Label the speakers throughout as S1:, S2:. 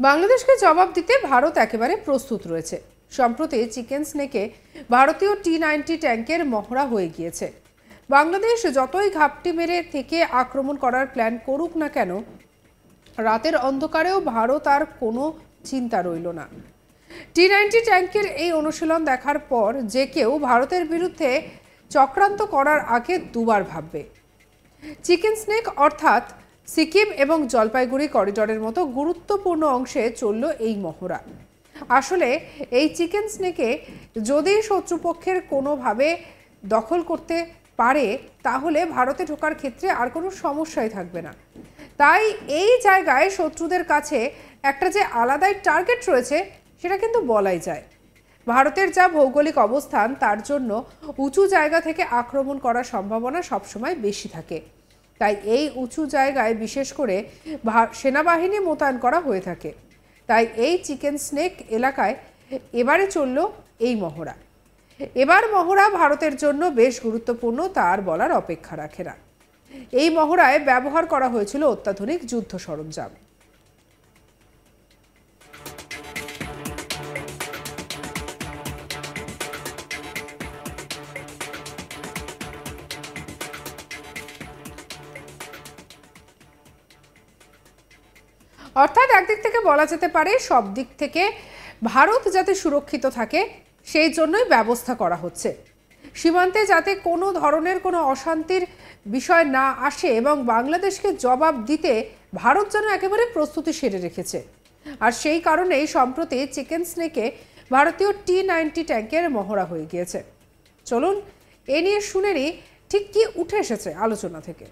S1: বাংলাদেশকে জবাব দিতে ভারত একেবারে প্রস্তুত রয়েছে। সম্প্রতি চিকেন স্নেকে ভারতীয় T-90 ট্যাঙ্কের মহড়া হয়ে গিয়েছে। বাংলাদেশ যতই ঘাপটি মেরে থেকে আক্রমণ করার প্ল্যান করুক না কেন, রাতের অন্ধকারেও ভারত আর কোনো চিন্তা রইল না। T-90 ট্যাঙ্কের এই অনুশীলন দেখার পর যে কেউ ভারতের বিরুদ্ধে চক্রান্ত করার আগে দুবার ভাববে। চিকেন স্নেক অর্থাৎ সিকিম এবং জলপাইগুড়ি করিডোরের মতো গুরুত্বপূর্ণ অংশে চলল এই মহড়া। আসলে এই চিকেন স্নেকে যদি শত্রুপক্ষের কোনোভাবে দখল করতে পারে, তাহলে ভারতে ঢোকার ক্ষেত্রে আর কোনো সমস্যাই থাকবে না। তাই এই জায়গায় শত্রুদের কাছে একটা যে আলাদাই টার্গেট রয়েছে, সেটা কিন্তু বলাই যায়। ভারতের যা ভৌগোলিক অবস্থান, তার জন্য উঁচু জায়গা থেকে আক্রমণ করার সম্ভাবনা সবসময় বেশি থাকে। তাই এই উঁচু জায়গায় বিশেষ করে সেনাবাহিনী মোতায়েন করা হয়ে থাকে। তাই এই চিকেন স্নেক এলাকায় এবারে চলল এই মহড়া। এবার মহড়া ভারতের জন্য বেশ গুরুত্বপূর্ণ, তার বলার অপেক্ষা রাখে না। এই মহড়ায় ব্যবহার করা হয়েছিল অত্যাধুনিক যুদ্ধ সরঞ্জাম। অর্থাৎ একদিক থেকে বলা যেতে পারে সব দিক থেকে ভারত যাতে সুরক্ষিত থাকে, সেই জন্যই ব্যবস্থা করা হচ্ছে। সীমান্তে যাতে কোনো ধরনের কোনো অশান্তির বিষয় না আসে এবং বাংলাদেশকে জবাব দিতে ভারত যেন একেবারে প্রস্তুতি সেরে রেখেছে। আর সেই কারণেই সম্প্রতি চিকেন স্নেকে ভারতীয় T-90 ট্যাঙ্কের মহড়া হয়ে গিয়েছে। চলুন এ নিয়ে শুনে নিই ঠিক কি উঠে এসেছে আলোচনা থেকে।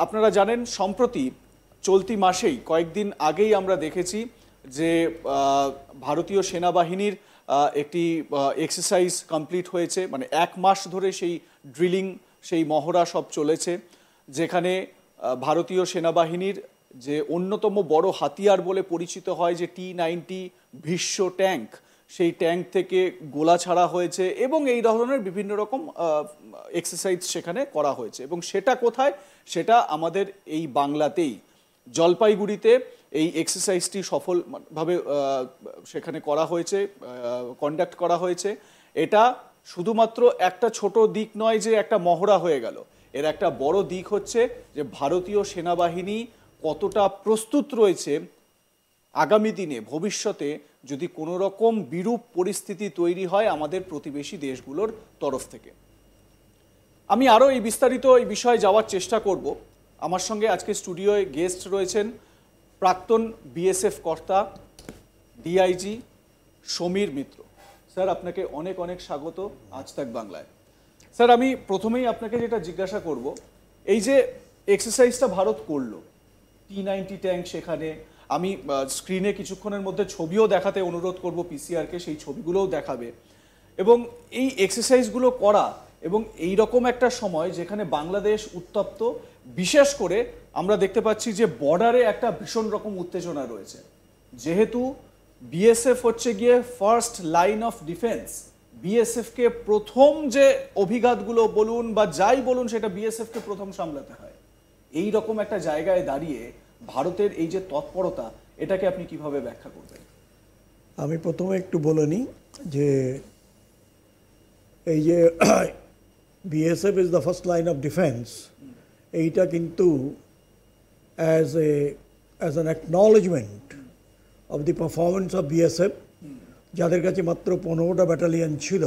S2: আপনারা জানেন, সম্প্রতি চলতি মাসেই কয়েকদিন আগেই আমরা দেখেছি যে ভারতীয় সেনাবাহিনীর একটি এক্সারসাইজ কমপ্লিট হয়েছে। মানে 1 মাস ধরে সেই ড্রিলিং, সেই মহড়া সব চলেছে, যেখানে ভারতীয় সেনাবাহিনীর যে অন্যতম বড় হাতিয়ার বলে পরিচিত হয় যে T-90 ভীষ্ম ট্যাঙ্ক, সেই ট্যাঙ্ক থেকে গোলা ছাড়া হয়েছে এবং এই ধরনের বিভিন্ন রকম এক্সারসাইজ সেখানে করা হয়েছে। এবং সেটা কোথায়? সেটা আমাদের এই বাংলাতেই, জলপাইগুড়িতে এই এক্সারসাইজটি সফলভাবে সেখানে করা হয়েছে, কন্ডাক্ট করা হয়েছে। এটা শুধুমাত্র একটা ছোট দিক নয় যে একটা মহড়া হয়ে গেল, এর একটা বড় দিক হচ্ছে যে ভারতীয় সেনাবাহিনী কতটা প্রস্তুত রয়েছে আগামী দিনে, ভবিষ্যতে যদি কোনো রকম বিরূপ পরিস্থিতি তৈরি হয় আমাদের প্রতিবেশী দেশগুলোর তরফ থেকে। আমি আরও এই বিস্তারিত এই বিষয়ে যাওয়ার চেষ্টা করব। আমার সঙ্গে আজকে স্টুডিওয় গেস্ট রয়েছেন প্রাক্তন বিএসএফ কর্তা ডিআইজি সমীর মিত্র। স্যার, আপনাকে অনেক অনেক স্বাগত আজ তাক বাংলায়। স্যার, আমি প্রথমেই আপনাকে যেটা জিজ্ঞাসা করব, এই যে এক্সারসাইজটা ভারত করলো, T-90 ট্যাঙ্ক, সেখানে আমি স্ক্রিনে কিছুক্ষণের মধ্যে ছবিও দেখাতে অনুরোধ করব পিসিআরকে, সেই ছবিগুলোও দেখাবে। এবং এই এক্সারসাইজগুলো করা এবং এই রকম একটা সময় যেখানে বাংলাদেশ উত্তপ্ত, বিশেষ করে আমরা দেখতে পাচ্ছি যে বর্ডারে একটা ভীষণ রকম উত্তেজনা রয়েছে। যেহেতু বিএসএফ হচ্ছে গিয়ে ফার্স্ট লাইন অফ ডিফেন্স, বিএসএফকে প্রথম যে অভিঘাতগুলো বলুন বা যাই বলুন, সেটা বিএসএফকে প্রথম সামলাতে হয়। এই রকম একটা জায়গায় দাঁড়িয়ে ভারতের এই যে তৎপরতা, এটাকে আপনি কিভাবে ব্যাখ্যা করবেন?
S3: আমি প্রথমে একটু বলে নিই যে এই যে BSF is the first line of defence, এইটা কিন্তু as an acknowledgement of the performance of BSF, যাদের কাছে মাত্র 15টা ব্যাটালিয়ন ছিল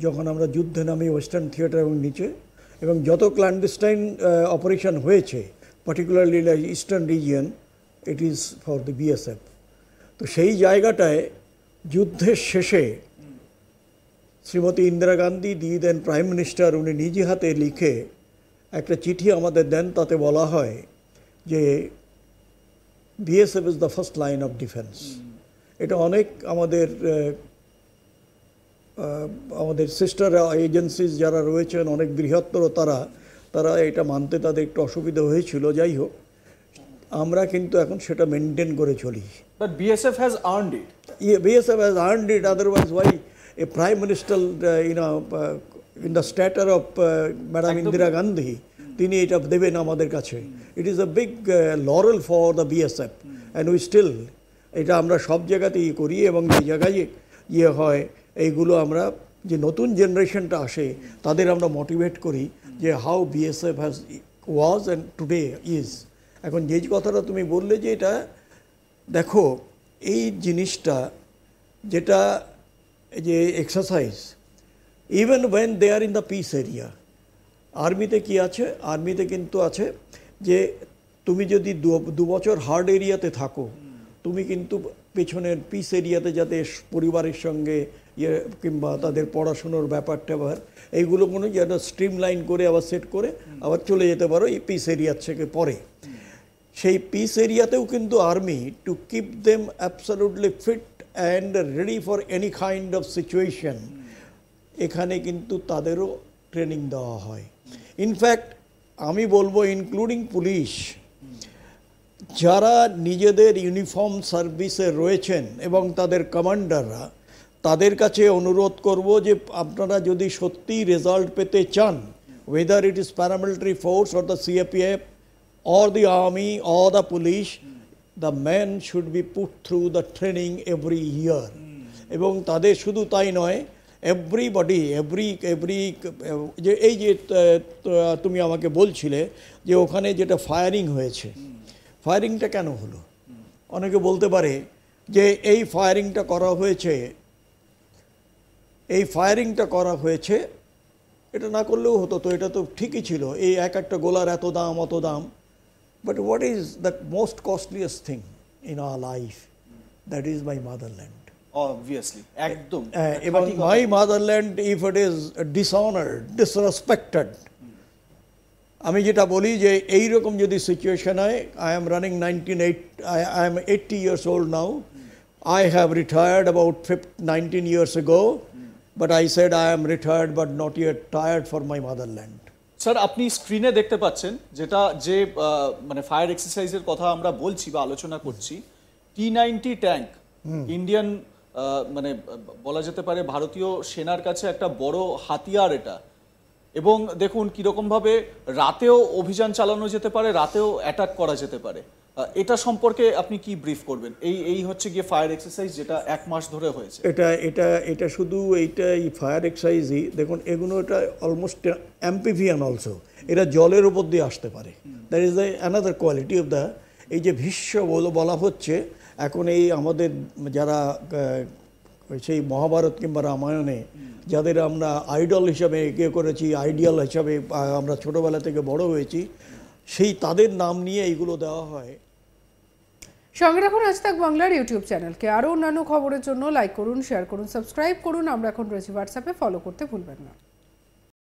S3: যখন আমরা যুদ্ধে নামি ওয়েস্টার্ন থিয়েটার এবং নিচে, এবং যত ক্ল্যান্ডেস্টাইন অপারেশন হয়েছে particularly like eastern region, it is for the BSF. তো সেই জায়গাটায় যুদ্ধের শেষে শ্রীমতী ইন্দিরা গান্ধী, দি দেন প্রাইম মিনিস্টার, উনি নিজে হাতে লিখে একটা চিঠি আমাদের দেন। তাতে বলা হয় যে BSF is the first line of defense. এটা অনেক আমাদের সিস্টার এজেন্সিস যারা রয়েছেন, অনেক বৃহত্তর, তারা এটা মানতে তাদের একটু অসুবিধা হয়েছিল। যাই হোক, আমরা কিন্তু এখন সেটা মেনটেন করে চলি।
S2: But BSF has earned it.
S3: Yeah, BSF has earned it. Otherwise, why a prime minister, in the stature of Madam Indira Gandhi, তিনি এটা দেবেন আমাদের কাছে। It is a big laurel for the BSF and we still, এটা আমরা সব জায়গাতেই করি এবং যে জায়গায় ইয়ে হয় এইগুলো আমরা যে নতুন জেনারেশনটা আসে তাদের আমরা মোটিভেট করি যে how BSF has was and today is. এখন যে কথাটা তুমি বললে যে এটা দেখো এই জিনিসটা যেটা যে exercise even when they are in the peace area, আর্মিতে কি আছে, আর্মিতে কিন্তু আছে যে তুমি যদি 2 বছর হার্ড এরিয়াতে থাকো তুমি কিন্তু পেছনের পিস এরিয়াতে যাতে পরিবারের সঙ্গে ইয়ে কিংবা তাদের পড়াশুনোর ব্যাপারটা এইগুলো কোনো যেন স্ট্রিমলাইন করে আবার সেট করে আবার চলে যেতে পারো এই পিস এরিয়ার থেকে পরে। সেই পিস এরিয়াতেও কিন্তু army to keep them absolutely fit and ready for any kind of situation, এখানে কিন্তু তাদেরও ট্রেনিং দেওয়া হয়। ইনফ্যাক্ট আমি বলবো ইনক্লুডিং পুলিশ, যারা নিজেদের ইউনিফর্ম সার্ভিসে রয়েছেন এবং তাদের কমান্ডাররা, তাদের কাছে অনুরোধ করব যে আপনারা যদি সত্যি রেজাল্ট পেতে চান, whether it is paramilitary force or the CAPF or the army or the police, the men should be put through the training every year. এবং তাদের শুধু তাই নয়, এভরিবডি যে এই যে তুমি আমাকে বলছিলে যে ওখানে যেটা ফায়ারিং হয়েছে, ফায়ারিংটা কেন হলো? অনেকে বলতে পারে যে এই ফায়ারিংটা করা হয়েছে এটা না করলেও হতো, তো এটা তো ঠিকই ছিল, এই একটা গোলার এত দাম অত দাম। But what is the most costliest thing in our life? That is my motherland.
S2: Obviously, একদম।
S3: এবং my motherland if it is dishonoured, disrespected, আমি যেটা বলি যে এইরকম যদি সিচুয়েশন হয়, I am running 80 years old now. I have retired about 19 years ago, but I said I am retired but not yet tired for my motherland.
S2: Sir, আপনি স্ক্রিনে দেখতে পাচ্ছেন যেটা যে মানে ফায়ার এক্সারসাইজের কথা আমরা বলছি বা আলোচনা করছি, T-90 ট্যাঙ্ক, ইন্ডিয়ান মানে বলা যেতে পারে ভারতীয় সেনার কাছে একটা বড় হাতিয়ার এটা। এবং দেখুন কীরকমভাবে রাতেও অভিযান চালানো যেতে পারে, রাতেও অ্যাটাক করা যেতে পারে। এটা সম্পর্কে আপনি কি ব্রিফ করবেন? এই হচ্ছে গিয়ে ফায়ার এক্সারসাইজ যেটা 1 মাস ধরে হয়েছে।
S3: এটা শুধু এই ফায়ার এক্সারসাইজই দেখুন, এগুলো এটা অলমোস্ট অ্যাম্পিফিয়ান অলসো, এরা জলের উপর দিয়ে আসতে পারে। That is another quality of the, এই যে ভীষ্ম বলা হচ্ছে এখন, এই আমাদের যারা সেই মহাভারত কিংবা রামায়ণে যাদের আমরা আইডল হিসাবে করেছি, আইডিয়াল হিসাবে আমরা ছোটোবেলা থেকে বড় হয়েছি, সেই তাদের নাম নিয়ে এইগুলো দেওয়া হয়।
S1: সঙ্গে রাখুন আজ তাক বাংলার ইউটিউব চ্যানেলকে। আরও অন্যান্য খবরের জন্য লাইক করুন, শেয়ার করুন, সাবস্ক্রাইব করুন। আমরা এখন রয়েছি হোয়াটসঅ্যাপে, ফলো করতে ভুলবেন না।